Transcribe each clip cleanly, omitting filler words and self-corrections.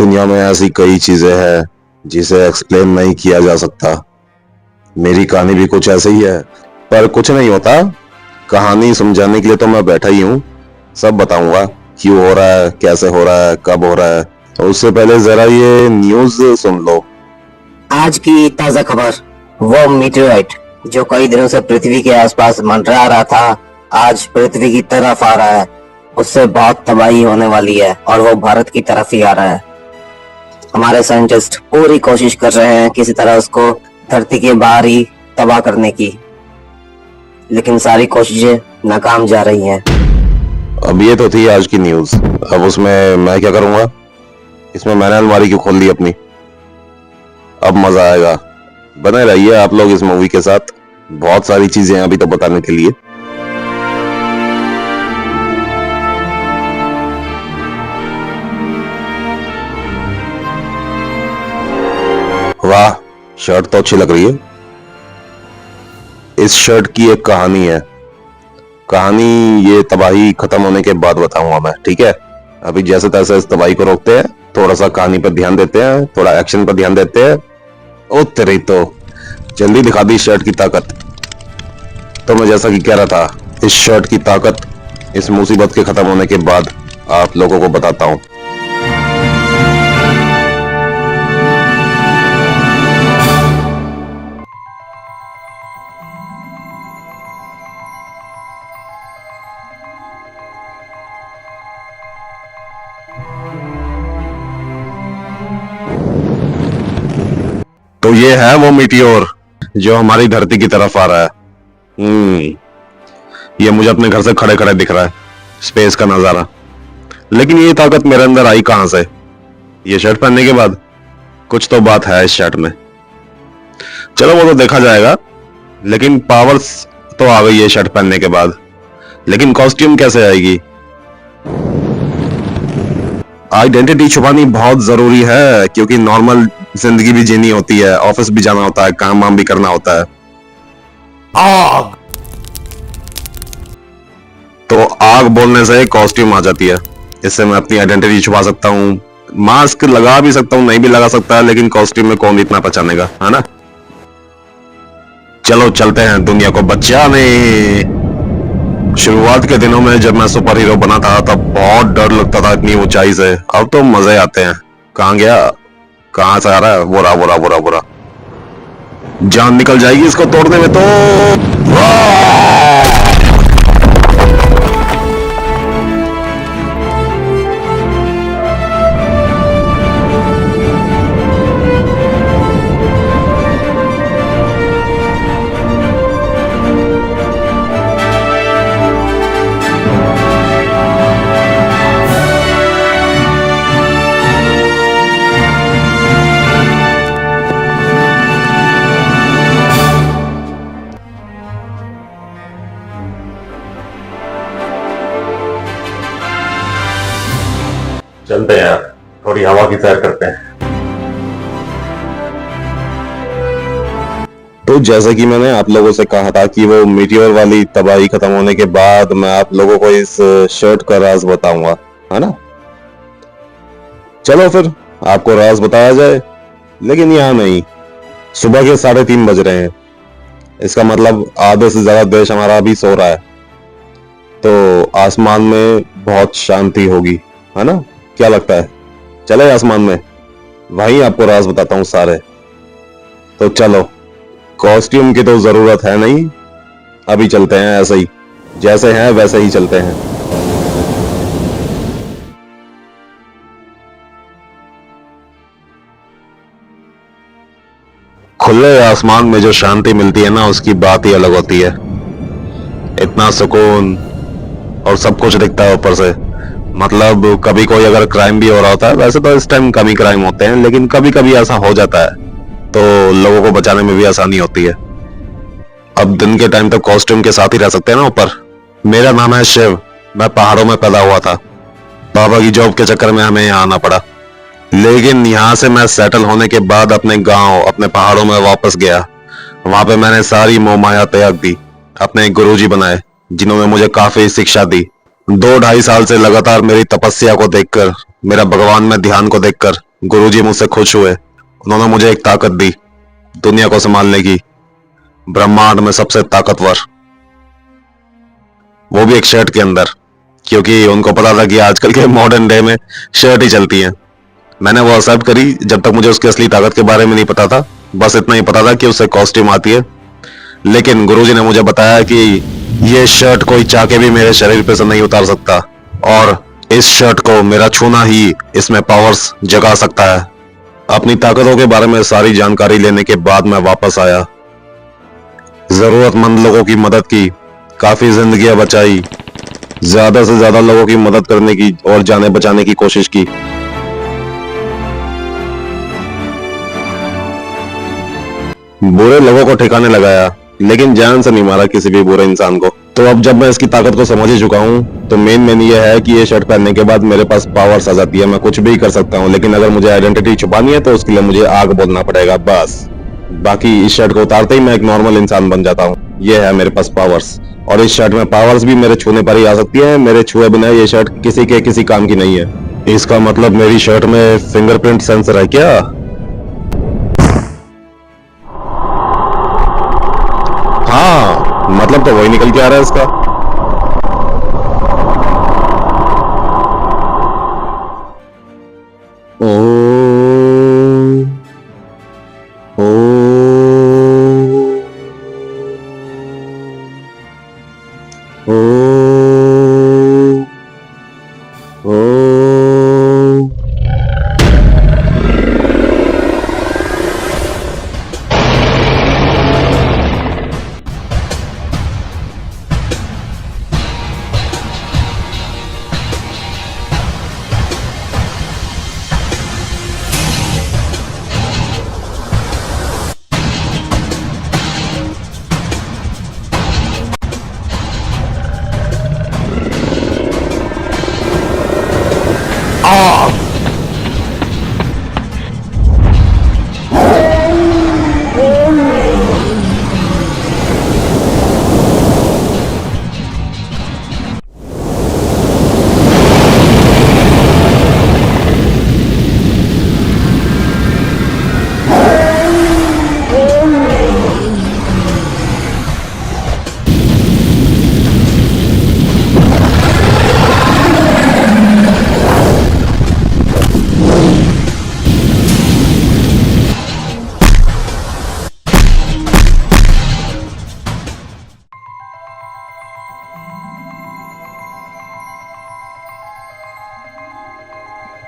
दुनिया में ऐसी कई चीजें हैं जिसे एक्सप्लेन नहीं किया जा सकता। मेरी कहानी भी कुछ ऐसे ही है, पर कुछ नहीं होता। कहानी समझाने के लिए तो मैं बैठा ही हूँ। सब बताऊंगा क्यों हो रहा है, कैसे हो रहा है, कब हो रहा है। तो उससे पहले जरा ये न्यूज़ सुन लो। आज की ताजा खबर, वो मीटेराइट जो कई दिनों से पृथ्वी के आसपास मंडरा रहा था, आज पृथ्वी की तरफ आ रहा है। उससे बहुत तबाही होने वाली है और वो भारत की तरफ ही आ रहा है। हमारे साइंटिस्ट पूरी कोशिश कर रहे हैं किसी तरह उसको धरती के बाहर ही तबाह करने की, लेकिन सारी कोशिशें नाकाम जा रही हैं। अब ये तो थी आज की न्यूज़। अब उसमें मैं क्या करूंगा? इसमें मैंने अलमारी क्यों खोल ली अपनी? अब मजा आएगा। बने रहिए आप लोग इस मूवी के साथ, बहुत सारी चीजें अभी तो बताने के लिए। वाह, शर्ट तो अच्छी लग रही है। इस शर्ट की एक कहानी है। कहानी ये तबाही खत्म होने के बाद बताऊंगा मैं, ठीक है? अभी जैसे तैसे इस तबाही को रोकते हैं, थोड़ा सा कहानी पर ध्यान देते हैं, थोड़ा एक्शन पर ध्यान देते हैं। ओ तेरी तो जल्दी दिखा दी शर्ट की ताकत। तो मैं जैसा कि कह रहा था, इस शर्ट की ताकत इस मुसीबत के खत्म होने के बाद आप लोगों को बताता हूं। तो ये है वो मीटियोर जो हमारी धरती की तरफ आ रहा है। ये मुझे अपने घर से खड़े खड़े दिख रहा है, स्पेस का नजारा। लेकिन ये ताकत मेरे अंदर आई कहां से? ये शर्ट पहनने के बाद कुछ तो बात है इस शर्ट में। चलो वो तो देखा जाएगा, लेकिन पावर्स तो आ गई है शर्ट पहनने के बाद। लेकिन कॉस्ट्यूम कैसे आएगी? आइडेंटिटी छुपानी बहुत जरूरी है, क्योंकि नॉर्मल जिंदगी भी जीनी होती है, ऑफिस भी जाना होता है, काम वाम भी करना होता है। आग, तो आग बोलने से कॉस्ट्यूम आ जाती है। इससे मैं अपनी आइडेंटिटी छुपा सकता हूँ। मास्क लगा भी सकता हूँ, नहीं भी लगा सकता है, लेकिन कॉस्ट्यूम में कौन इतना पहचानेगा, है ना? चलो चलते हैं दुनिया को बचाने। शुरुआत के दिनों में जब मैं सुपर हीरो बना था तब बहुत डर लगता था इतनी ऊंचाई से। अब तो मजे आते हैं। कहां गया? कहां से आ रहा है? बोरा बोरा बोरा बोरा। जान निकल जाएगी इसको तोड़ने में तो। चलते हैं, थोड़ी हवा की सैर करते हैं। तो जैसा कि मैंने आप लोगों से कहा था कि वो मीटियोर वाली तबाही खत्म होने के बाद मैं आप लोगों को इस शर्ट का राज बताऊंगा, है ना? चलो फिर आपको राज बताया जाए, लेकिन यहाँ नहीं। सुबह के 3:30 बज रहे हैं। इसका मतलब आधे से ज्यादा देश हमारा अभी सो रहा है। तो आसमान में बहुत शांति होगी, है ना? क्या लगता है? चले आसमान में, वहीं आपको राज बताता हूं सारे। तो चलो, कॉस्ट्यूम की तो जरूरत है नहीं, अभी चलते हैं ऐसे ही, जैसे हैं वैसे ही चलते हैं। खुले आसमान में जो शांति मिलती है ना, उसकी बात ही अलग होती है। इतना सुकून और सब कुछ दिखता है ऊपर से। मतलब कभी कोई अगर क्राइम भी हो रहा होता है, वैसे तो इस टाइम कम ही क्राइम होते हैं, लेकिन कभी कभी ऐसा हो जाता है तो लोगों को बचाने में भी आसानी होती है। अब दिन के टाइम तो कॉस्ट्यूम के साथ ही रह सकते हैं ना ऊपर। मेरा नाम है शिव, मैं पहाड़ों में पैदा हुआ था। पापा की जॉब के चक्कर में हमें यहाँ आना पड़ा, लेकिन यहाँ से मैं सेटल होने के बाद अपने गांव, अपने पहाड़ों में वापस गया। वहां पे मैंने सारी मोह माया त्याग दी, अपने गुरुजी बनाए जिन्होंने मुझे काफी शिक्षा दी। 2-2.5 साल से लगातार मेरी तपस्या को देखकर, मेरा भगवान में ध्यान को देखकर गुरुजी मुझसे खुश हुए। उन्होंने मुझे एक ताकत दी दुनिया को संभालने की, ब्रह्मांड में सबसे ताकतवर, वो भी एक शर्ट के अंदर, क्योंकि उनको पता था कि आजकल के मॉडर्न डे में शर्ट ही चलती है। मैंने वो एक्सेप्ट करी जब तक मुझे उसकी असली ताकत के बारे में नहीं पता था। बस इतना ही पता था कि उससे कॉस्ट्यूम आती है। लेकिन गुरुजी ने मुझे बताया कि ये शर्ट कोई चाह के भी मेरे शरीर पे से नहीं उतार सकता, और इस शर्ट को मेरा छूना ही इसमें पावर्स जगा सकता है। अपनी ताकतों के बारे में सारी जानकारी लेने के बाद मैं वापस आया। जरूरतमंद लोगों की मदद की, काफी जिंदगियां बचाई, ज्यादा से ज्यादा लोगों की मदद करने की और जाने बचाने की कोशिश की। बुरे लोगों को ठिकाने लगाया, लेकिन जान से नहीं मारा किसी भी बुरे इंसान को। तो अब जब मैं इसकी ताकत को समझ ही चुका हूँ, तो मेन ये है कि ये शर्ट पहनने के बाद मेरे पास पावर्स आ जाती है। मैं कुछ भी कर सकता हूँ, लेकिन अगर मुझे आइडेंटिटी छुपानी है तो उसके लिए मुझे आग बोलना पड़ेगा बस। बाकी इस शर्ट को उतारते ही मैं एक नॉर्मल इंसान बन जाता हूँ। ये है मेरे पास पावर्स, और इस शर्ट में पावर्स भी मेरे छूने पर ही आ सकती है। मेरे छुए बिना ये शर्ट किसी काम की नहीं है। इसका मतलब मेरी शर्ट में फिंगरप्रिंट सेंसर है क्या? हाँ, मतलब तो वही निकल के आ रहा है इसका। ओम ओम ओम।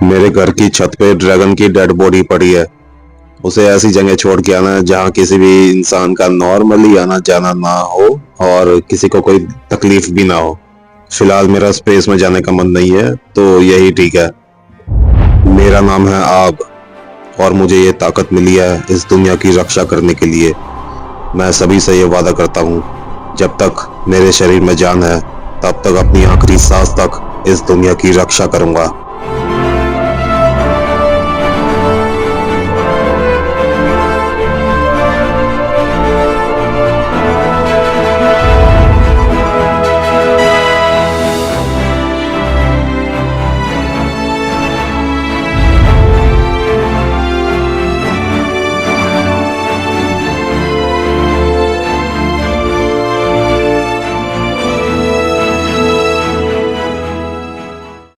मेरे घर की छत पे ड्रैगन की डेड बॉडी पड़ी है। उसे ऐसी जगह छोड़ के आना है जहाँ किसी भी इंसान का नॉर्मली आना जाना ना हो और किसी को कोई तकलीफ भी ना हो। फिलहाल मेरा स्पेस में जाने का मन नहीं है, तो यही ठीक है। मेरा नाम है आग, और मुझे ये ताकत मिली है इस दुनिया की रक्षा करने के लिए। मैं सभी से ये वादा करता हूँ, जब तक मेरे शरीर में जान है तब तक अपनी आखिरी सांस तक इस दुनिया की रक्षा करूंगा।